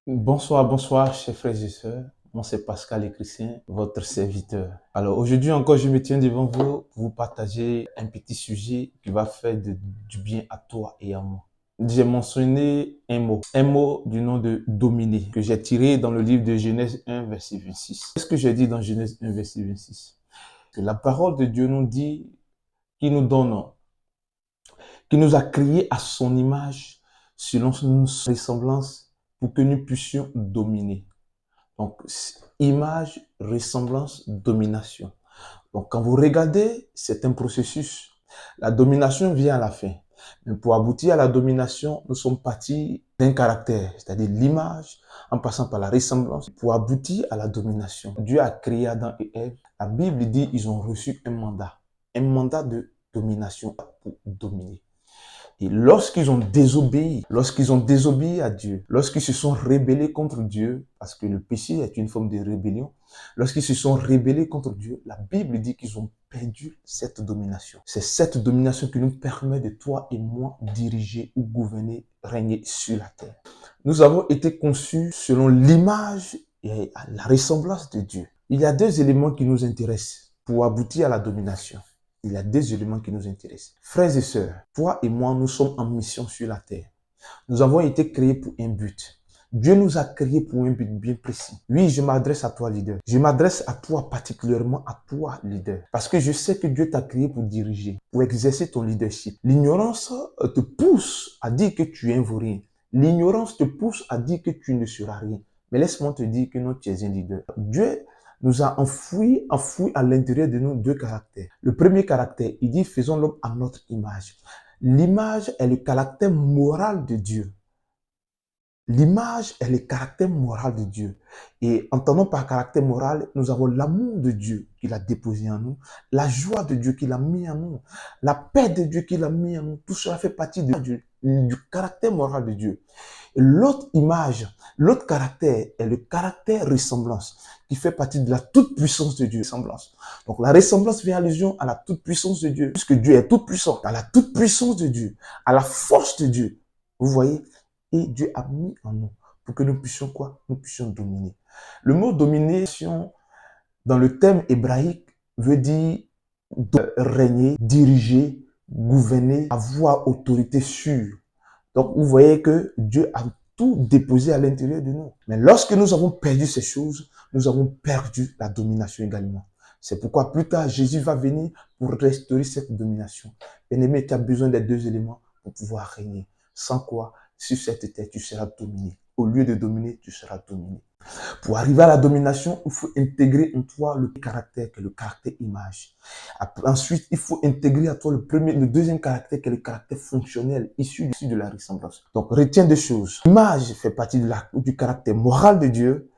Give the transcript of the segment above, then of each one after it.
Bonsoir, bonsoir, chers frères et sœurs. Moi, c'est Pascal et Christian, votre serviteur. Alors, aujourd'hui encore, je me tiens devant vous pour vous partager un petit sujet qui va faire du bien à toi et à moi. J'ai mentionné un mot du nom de dominer, que j'ai tiré dans le livre de Genèse 1, verset 26. Qu'est-ce que j'ai dit dans Genèse 1, verset 26? Que la parole de Dieu nous dit, qui nous donne, qui nous a créés à son image, selon son ressemblance, pour que nous puissions dominer. Donc, image, ressemblance, domination. Donc, quand vous regardez, c'est un processus. La domination vient à la fin. Mais pour aboutir à la domination, nous sommes partis d'un caractère, c'est-à-dire l'image, en passant par la ressemblance, pour aboutir à la domination. Dieu a créé Adam et Ève. La Bible dit qu'ils ont reçu un mandat de domination pour dominer. Et lorsqu'ils ont désobéi à Dieu, lorsqu'ils se sont rebellés contre Dieu, parce que le péché est une forme de rébellion, lorsqu'ils se sont rebellés contre Dieu, la Bible dit qu'ils ont perdu cette domination. C'est cette domination qui nous permet de toi et moi diriger ou gouverner, régner sur la terre. Nous avons été conçus selon l'image et la ressemblance de Dieu. Il y a deux éléments qui nous intéressent pour aboutir à la domination. Il y a deux éléments qui nous intéressent. Frères et sœurs, toi et moi, nous sommes en mission sur la terre. Nous avons été créés pour un but. Dieu nous a créés pour un but bien précis. Oui, je m'adresse à toi, leader. Je m'adresse à toi, particulièrement à toi, leader. Parce que je sais que Dieu t'a créé pour diriger, pour exercer ton leadership. L'ignorance te pousse à dire que tu es un vaurien. L'ignorance te pousse à dire que tu ne seras rien. Mais laisse-moi te dire que non, tu es un leader. Dieu nous a enfoui à l'intérieur de nous deux caractères. Le premier caractère, il dit, faisons l'homme à notre image. L'image est le caractère moral de Dieu. L'image est le caractère moral de Dieu. Et entendons par caractère moral, nous avons l'amour de Dieu qu'il a déposé en nous, la joie de Dieu qu'il a mis en nous, la paix de Dieu qu'il a mis en nous. Tout cela fait partie du caractère moral de Dieu. Et l'autre image, l'autre caractère est le caractère ressemblance, qui fait partie de la toute-puissance de Dieu. Ressemblance. Donc la ressemblance fait allusion à la toute-puissance de Dieu, puisque Dieu est tout-puissant, à la toute-puissance de Dieu, à la force de Dieu. Vous voyez? Et Dieu a mis en nous pour que nous puissions quoi? Nous puissions dominer. Le mot domination, dans le thème hébraïque, veut dire régner, diriger, gouverner, avoir autorité sur. Donc, vous voyez que Dieu a tout déposé à l'intérieur de nous. Mais lorsque nous avons perdu ces choses, nous avons perdu la domination également. C'est pourquoi plus tard, Jésus va venir pour restaurer cette domination. Bien-aimé, tu as besoin des deux éléments pour pouvoir régner. Sans quoi, sur cette terre, tu seras dominé. Au lieu de dominer, tu seras dominé. Pour arriver à la domination, il faut intégrer en toi le caractère, qui est le caractère image. Ensuite, il faut intégrer à toi le deuxième caractère, qui est le caractère fonctionnel, issu de la ressemblance. Donc, retiens deux choses. L'image fait partie du caractère moral de Dieu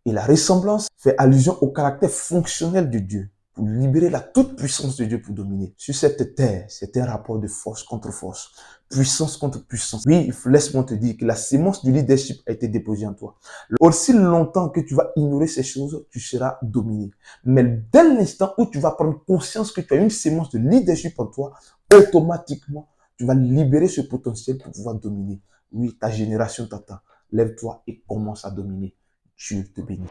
et la ressemblance fait allusion au caractère fonctionnel de Dieu, pour libérer la toute-puissance de Dieu pour dominer. Sur cette terre, c'est un rapport de force contre force, puissance contre puissance. Oui, laisse-moi te dire que la sémence du leadership a été déposée en toi. Aussi longtemps que tu vas ignorer ces choses, tu seras dominé. Mais dès l'instant où tu vas prendre conscience que tu as une sémence de leadership en toi, automatiquement, tu vas libérer ce potentiel pour pouvoir dominer. Oui, ta génération t'attend. Lève-toi et commence à dominer. Dieu te bénit.